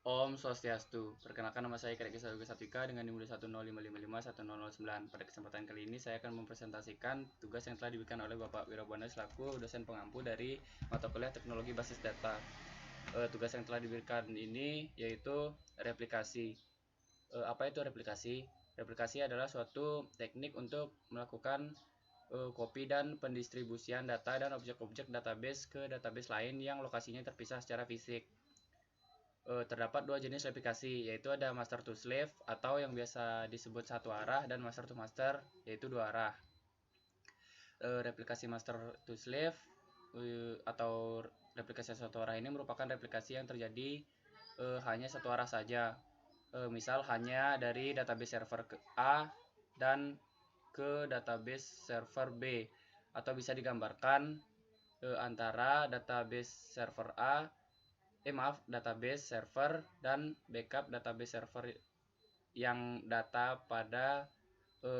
Om Swastiastu. Perkenalkan, nama saya Kadek Saluga Satvika dengan NIM 105555109. Pada kesempatan kali ini saya akan mempresentasikan tugas yang telah diberikan oleh Bapak Wirabwana selaku dosen pengampu dari mata kuliah Teknologi Basis Data. Tugas yang telah diberikan ini yaitu replikasi. Apa itu replikasi? Replikasi adalah suatu teknik untuk melakukan copy dan pendistribusian data dan objek-objek database ke database lain yang lokasinya terpisah secara fisik. Terdapat dua jenis replikasi, yaitu ada master to slave atau yang biasa disebut satu arah dan master to master, yaitu dua arah. Replikasi master to slave atau replikasi satu arah ini merupakan replikasi yang terjadi hanya satu arah saja. Misal hanya dari database server ke A dan ke database server B, atau bisa digambarkan antara database server database server dan backup database server yang data pada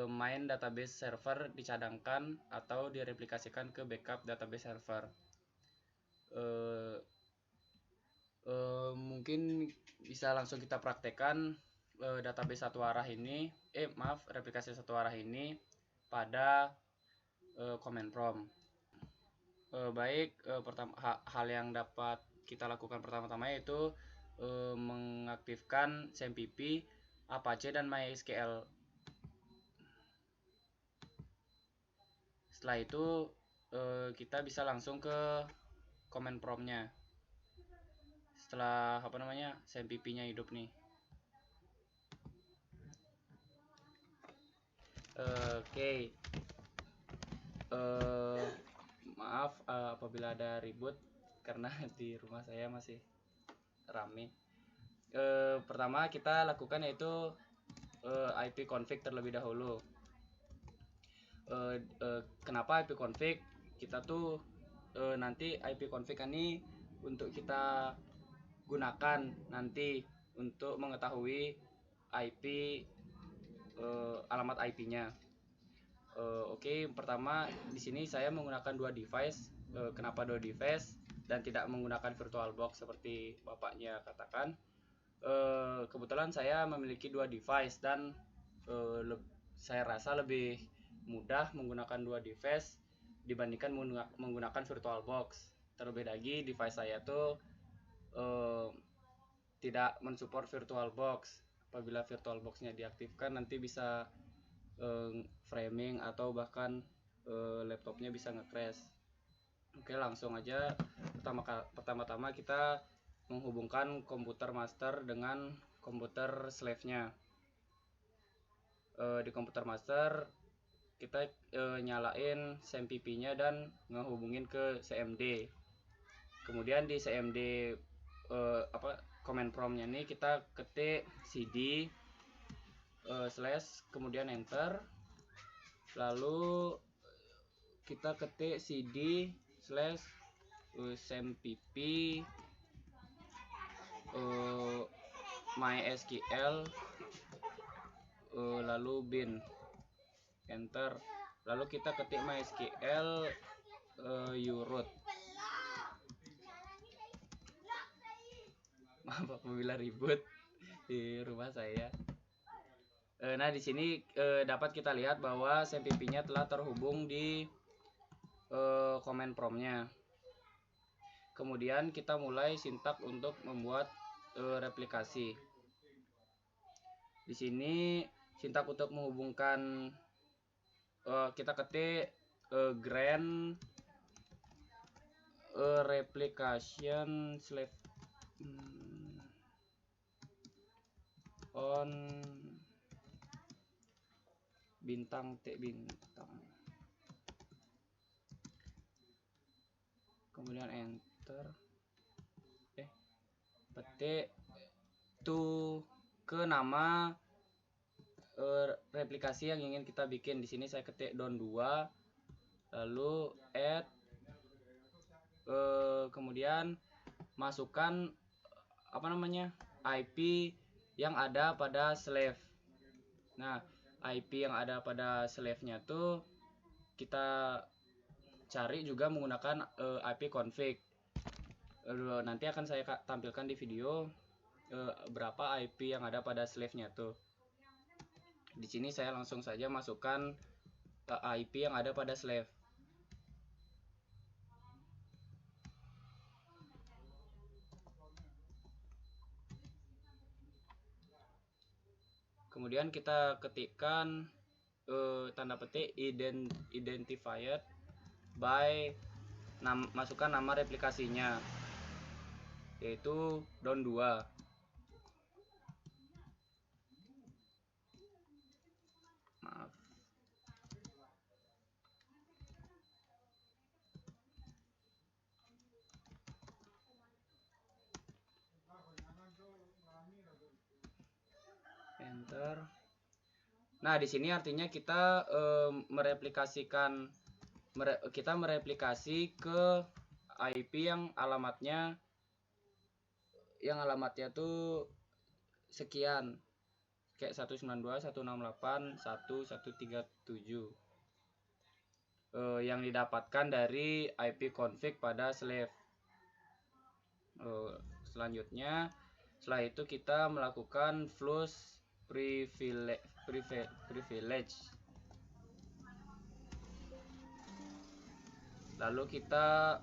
main database server dicadangkan atau direplikasikan ke backup database server. Mungkin bisa langsung kita praktekkan database satu arah ini, replikasi satu arah ini pada command prompt. Pertama, hal yang dapat kita lakukan pertama-tama yaitu mengaktifkan SAMPP, Apache, dan MySQL. Setelah itu kita bisa langsung ke command prompt-nya. Setelah SAMPP-nya hidup nih. Oke. Maaf apabila ada ribut karena di rumah saya masih rame. Pertama kita lakukan yaitu ipconfig terlebih dahulu. Kenapa ipconfig? Kita tuh nanti ipconfig ini untuk kita gunakan nanti untuk mengetahui IP alamat IP-nya. Oke, pertama di sini saya menggunakan dua device. Kenapa dua device dan tidak menggunakan VirtualBox seperti bapaknya katakan? Kebetulan saya memiliki dua device dan saya rasa lebih mudah menggunakan dua device dibandingkan menggunakan VirtualBox. Terlebih lagi device saya tuh tidak mensupport VirtualBox. Apabila VirtualBox-nya diaktifkan nanti bisa framing atau bahkan laptopnya bisa nge-crash. Oke, langsung aja. Pertama-tama kita menghubungkan komputer master dengan komputer slave-nya. Di komputer master kita nyalain SAMPP-nya dan ngehubungin ke CMD. Kemudian di CMD command prompt-nya nih kita ketik cd / kemudian enter, lalu kita ketik cd / SAMPP MySQL lalu bin, enter, lalu kita ketik MySQL uroot. Maaf apabila ribut di rumah saya. Nah, di sini dapat kita lihat bahwa SAMPP-nya telah terhubung di command prompt-nya. Kemudian kita mulai sintak untuk membuat replikasi. Di sini sintak untuk menghubungkan kita ketik grant replication slave on bintang T bintang, kemudian enter, petik to ke nama replikasi yang ingin kita bikin. Di sini saya ketik don 2, lalu add, kemudian masukkan IP yang ada pada slave. Nah, IP yang ada pada slave-nya tuh kita cari juga menggunakan ipconfig. Nanti akan saya tampilkan di video. berapa IP yang ada pada slave-nya tuh. Di sini saya langsung saja masukkan IP yang ada pada slave. Kemudian kita ketikkan tanda petik identified by masukkan nama replikasinya, yaitu DON 2. Maaf. Enter. Nah, di sini artinya kita mereplikasikan mereplikasi ke IP yang alamatnya tuh sekian, kayak 192.168.1.137 yang didapatkan dari IP config pada slave. Selanjutnya, setelah itu kita melakukan flush privilege. Lalu kita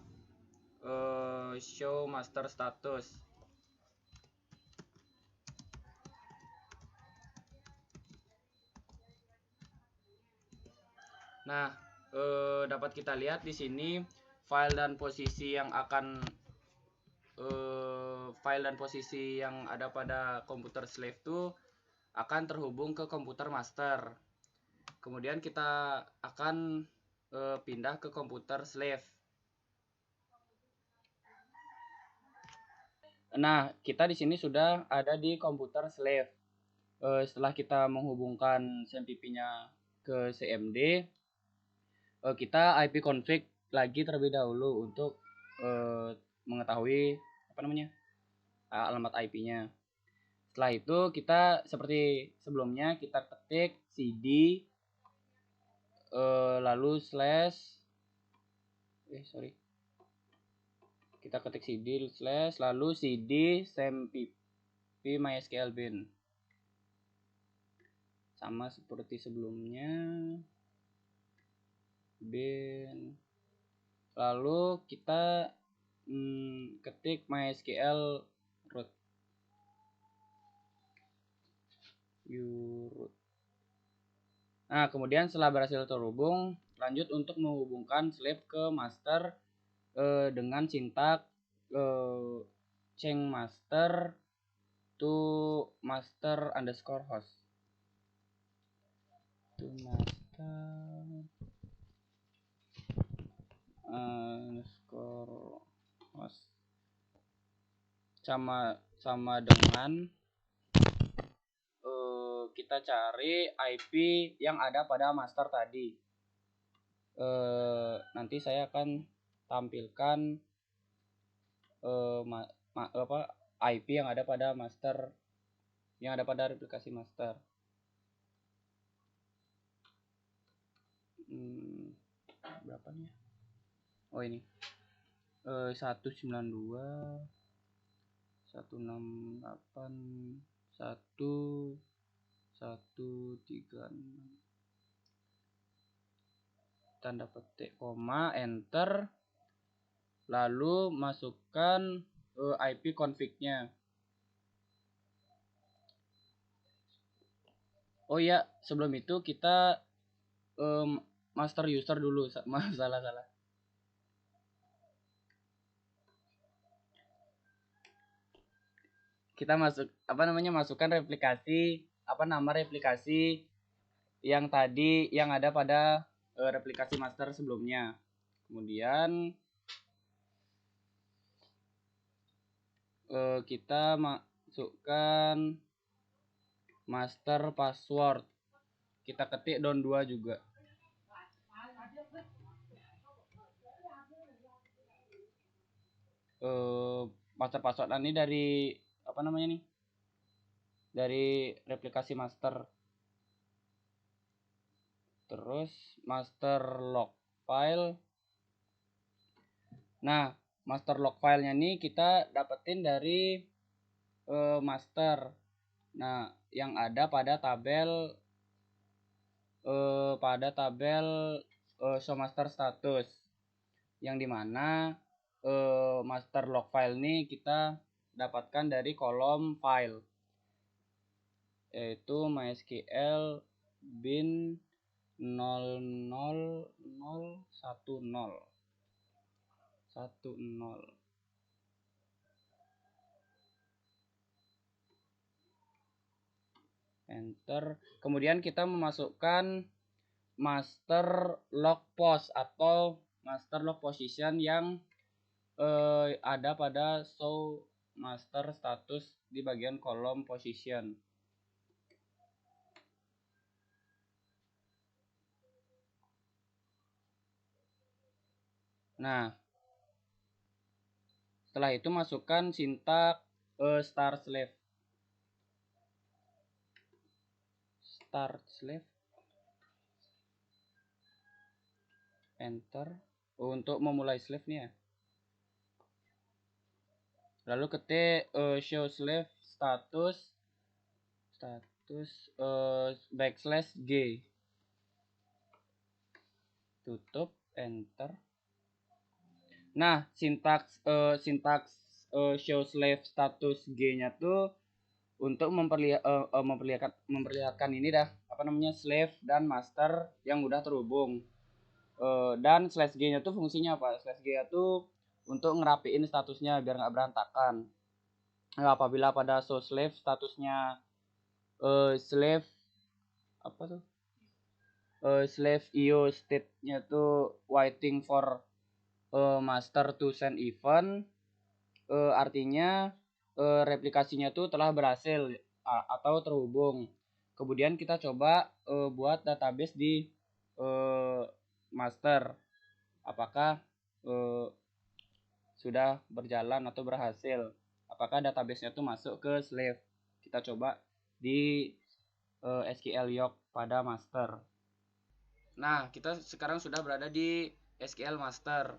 show master status. Nah, dapat kita lihat di sini file dan posisi yang ada pada komputer slave itu akan terhubung ke komputer master. Kemudian kita akan pindah ke komputer slave. Nah, kita di sini sudah ada di komputer slave. Setelah kita menghubungkan SMPP-nya ke CMD, kita IP config lagi terlebih dahulu untuk mengetahui alamat IP-nya. Setelah itu kita seperti sebelumnya, kita ketik cd lalu slash kita ketik cd slash lalu cd SMPP MySQL bin, sama seperti sebelumnya, bin, lalu kita ketik MySQL root root. Nah, kemudian setelah berhasil terhubung, lanjut untuk menghubungkan slave ke master dengan sintak change master to master underscore host. To master underscore host. Sama dengan kita cari IP yang ada pada master tadi. Nanti saya akan tampilkan IP yang ada pada master, yang ada pada replikasi master. Berapa nih? Oh, ini 192.168.1.136, tanda petik koma, enter, lalu masukkan IP config-nya. Oh ya, sebelum itu kita master user dulu. salah. Kita masukkan nama replikasi yang tadi yang ada pada replikasi master sebelumnya. Kemudian kita masukkan master password. Kita ketik DON 2 juga. Master password ini dari dari replikasi master. Terus master log file. Nah, master log filenya ini kita dapetin dari master. Nah, yang ada pada tabel show master status, yang dimana master log file ini kita dapatkan dari kolom file, yaitu mysql bin 00010. Enter. Kemudian kita memasukkan master log post atau master log position yang ada pada show master status di bagian kolom position. Nah, setelah itu masukkan sintak start slave. Enter untuk memulai slave nih ya. Lalu ketik show slave status /g. Tutup, enter. Nah, sintaks show slave status G-nya tuh untuk memperlihatkan ini dah, slave dan master yang udah terhubung. Dan slash G-nya tuh fungsinya apa? Slash G-nya tuh untuk ngerapiin statusnya biar nggak berantakan. Nah, apabila pada show slave statusnya slave slave io state-nya tuh waiting for master to send event, artinya replikasinya tuh telah berhasil atau terhubung. Kemudian kita coba buat database di master, apakah sudah berjalan atau berhasil, apakah database-nya tuh masuk ke slave. Kita coba di SQL Yoke pada master. Nah, kita sekarang sudah berada di SQL master.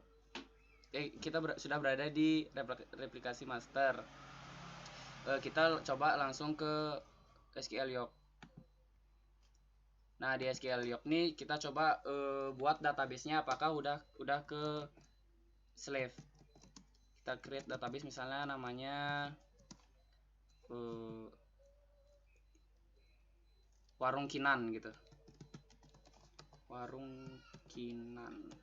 Kita sudah berada di replikasi master. Kita coba langsung ke SQL Yoke. Nah, di SQL Yoke nih kita coba buat database-nya apakah udah ke slave. Kita create database, misalnya namanya Warung Kinan gitu. Warung Kinan.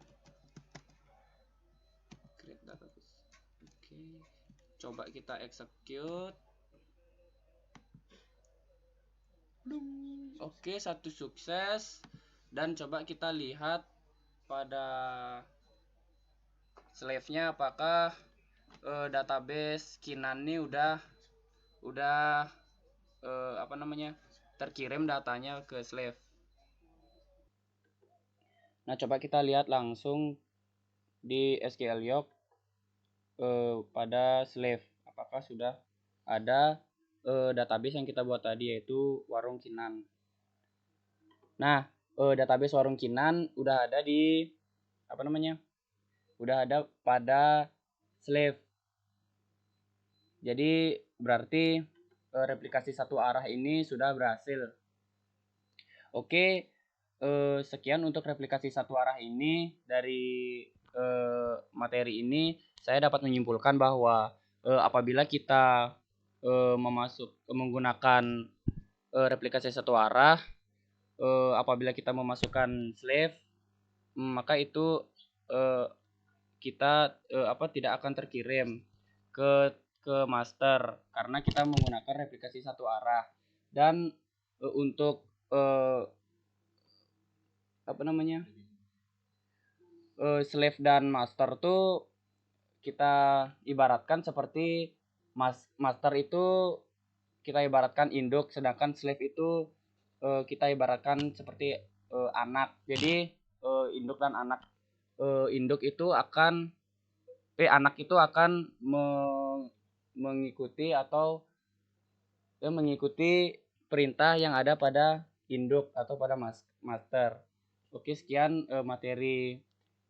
Create database. Oke. Coba kita execute. Oke, satu sukses. Dan coba kita lihat pada slave-nya apakah database Kinan ini udah terkirim datanya ke slave. Nah, coba kita lihat langsung di SQL Yoke pada slave apakah sudah ada database yang kita buat tadi, yaitu Warung Kinan. Nah, database Warung Kinan udah ada di udah ada pada slave. Jadi berarti replikasi satu arah ini sudah berhasil. Oke, sekian untuk replikasi satu arah ini. Dari materi ini saya dapat menyimpulkan bahwa apabila kita menggunakan replikasi satu arah, apabila kita memasukkan slave, maka itu kita tidak akan terkirim ke master karena kita menggunakan replikasi satu arah. Dan untuk slave dan master tuh kita ibaratkan seperti master itu kita ibaratkan induk, sedangkan slave itu kita ibaratkan seperti anak. Jadi induk dan anak, induk itu akan anak itu akan mengikuti perintah yang ada pada induk atau pada master. Oke, sekian materi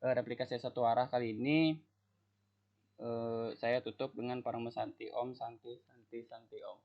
replikasi satu arah kali ini. Saya tutup dengan Paramasanti. Om Santi Santi. Trisakti Om.